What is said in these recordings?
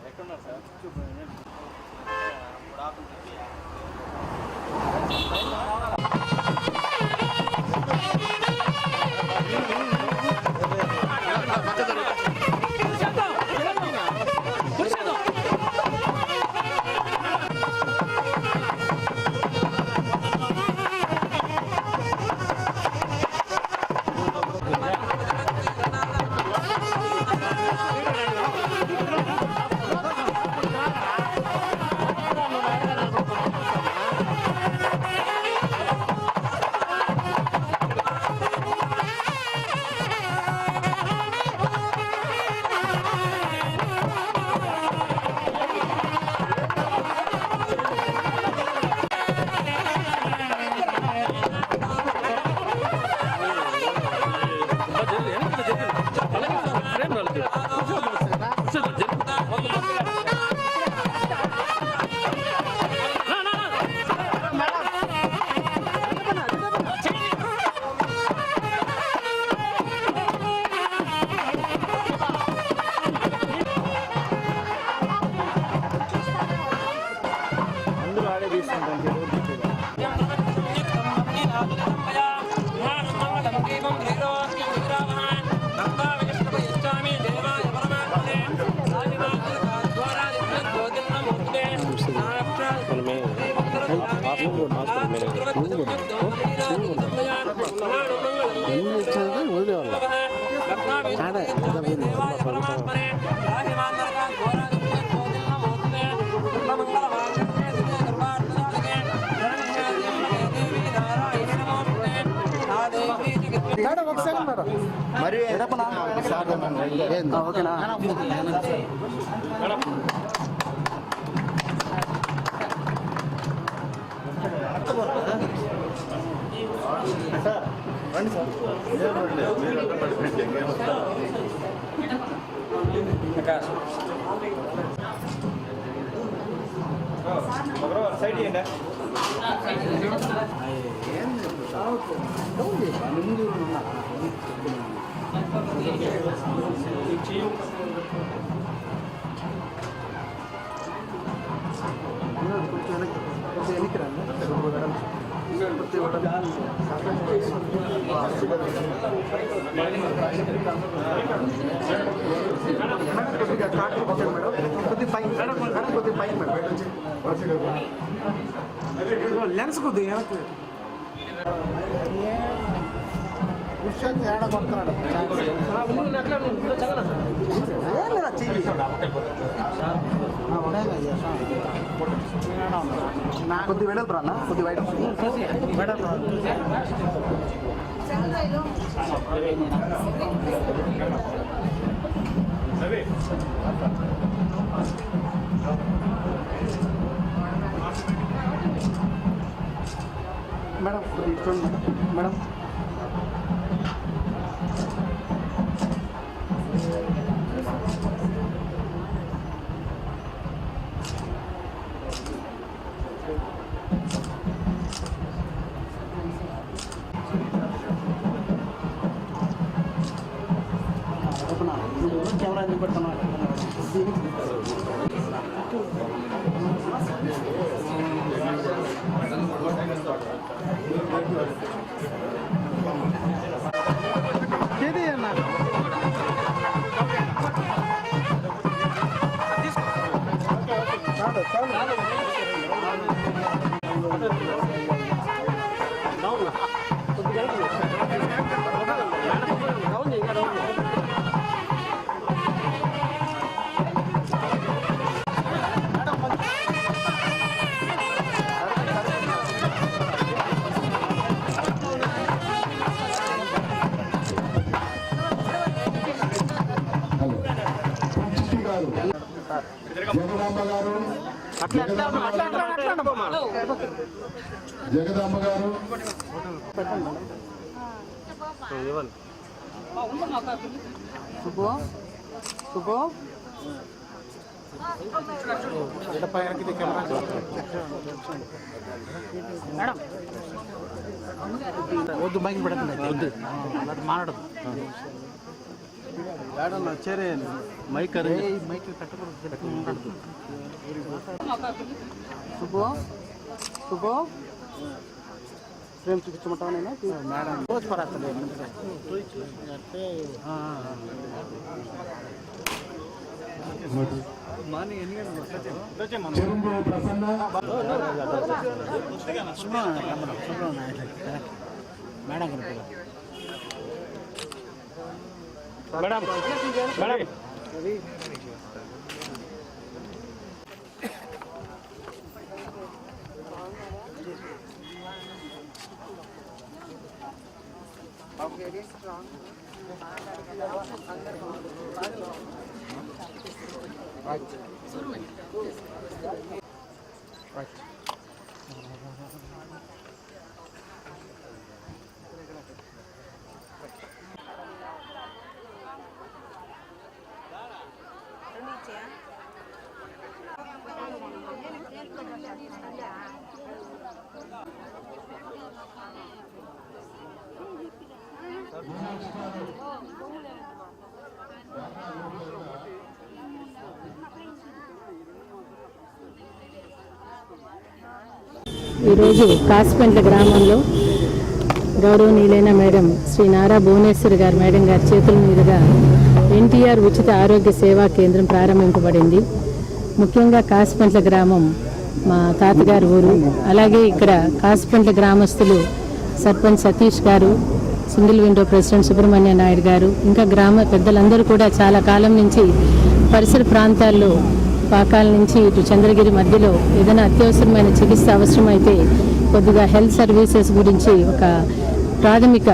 ఎక్కడున్నారు సార్? మరి ఓకేనా? రండి సార్. సైడ్ ఇవ్వండి. ఎన్నికి రండి. లెన్స్ కొద్దిగా కొద్ది వెడల్పు రా, కొద్ది వైట్ మేడం మేడం కెమెరా ఎందుకు పెడుతున్నా? ఏది అన్నా జగదాంబ గారు జగదాంబ గారు వద్దు బైక్ పెడుతుంది వద్దు మాట్లాడదు ఏడన్నా చేరే mic mic Subho Subho frame చూపించమంటావా నేను మేడం రోజు పరాస్తుంది చెరుంబు ప్రసన్న మేడం మేడం ఈరోజు కాసిపెంట్ల గ్రామంలో గౌరవనీయులైన మేడం శ్రీ నారా భువనేశ్వరి గారు మేడం గారి చేతుల మీదుగా ఎన్టీఆర్ ఉచిత ఆరోగ్య సేవా కేంద్రం ప్రారంభింపబడింది. ముఖ్యంగా కాసిపెంట్ల గ్రామం మా తాతగారి ఊరు. అలాగే ఇక్కడ కాసిపెంట్ల గ్రామస్తులు సర్పంచ్ సతీష్ గారు, single window president Subrahmanya Naidu గారు, ఇంకా గ్రామ పెద్దలందరూ కూడా చాలా కాలం నుంచి పరిసర ప్రాంతాల్లో పాకాల నుంచి ఇటు చంద్రగిరి మధ్యలో ఏదైనా అత్యవసరమైన చికిత్స అవసరమైతే కొద్దిగా హెల్త్ సర్వీసెస్ గురించి ఒక ప్రాథమిక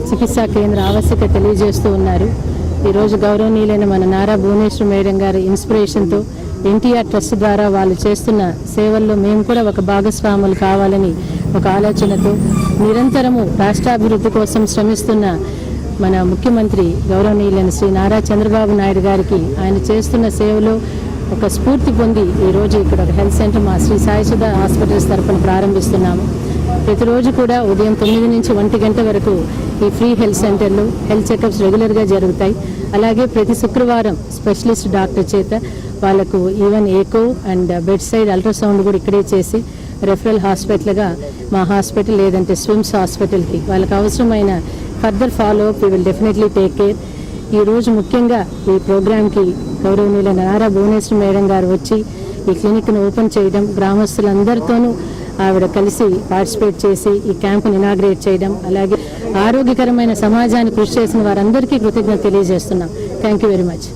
చికిత్సా కేంద్ర ఆవశ్యకత తెలియజేస్తూ ఉన్నారు. ఈరోజు గౌరవనీయులైన మన నారా భువనేశ్వరి మేడం గారి ఇన్స్పిరేషన్తో ఎన్టీఆర్ ట్రస్ట్ ద్వారా వాళ్ళు చేస్తున్న సేవల్లో మేము కూడా ఒక భాగస్వాములు కావాలని ఒక ఆలోచనతో నిరంతరము రాష్ట్రాభివృద్ధి కోసం శ్రమిస్తున్న మన ముఖ్యమంత్రి గౌరవనీయులైన శ్రీ నారా చంద్రబాబు నాయుడు గారికి ఆయన చేస్తున్న సేవలో ఒక స్ఫూర్తి పొంది ఈరోజు ఇక్కడ ఒక హెల్త్ సెంటర్ మా శ్రీ సాయిసుధ హాస్పిటల్స్ తరఫున ప్రారంభిస్తున్నాము. ప్రతిరోజు కూడా ఉదయం 9 నుంచి 1 గంట వరకు ఈ ఫ్రీ హెల్త్ సెంటర్లో హెల్త్ చెకప్స్ రెగ్యులర్గా జరుగుతాయి. అలాగే ప్రతి శుక్రవారం స్పెషలిస్ట్ డాక్టర్ చేత వాళ్ళకు ఈవెన్ ఏకో అండ్ బెడ్ సైడ్ అల్ట్రాసౌండ్ కూడా ఇక్కడే చేసి రెఫరల్ హాస్పిటల్గా మా హాస్పిటల్ లేదంటే స్విమ్స్ హాస్పిటల్కి వాళ్ళకి అవసరమైన further follow up we will definitely take care. ఈరోజు ముఖ్యంగా ఈ ప్రోగ్రాంకి గౌరవనీయులైన నారా భువనేశ్వరి మేడం గారు వచ్చి ఈ క్లినిక్ను ఓపెన్ చేయడం, గ్రామస్తులందరితోనూ ఆవిడ కలిసి పార్టిసిపేట్ చేసి ఈ క్యాంపును ఇనాగ్రేట్ చేయడం, అలాగే ఆరోగ్యకరమైన సమాజాన్ని కృషి చేసిన వారందరికీ కృతజ్ఞత తెలియజేస్తున్నాం. Thank you very much.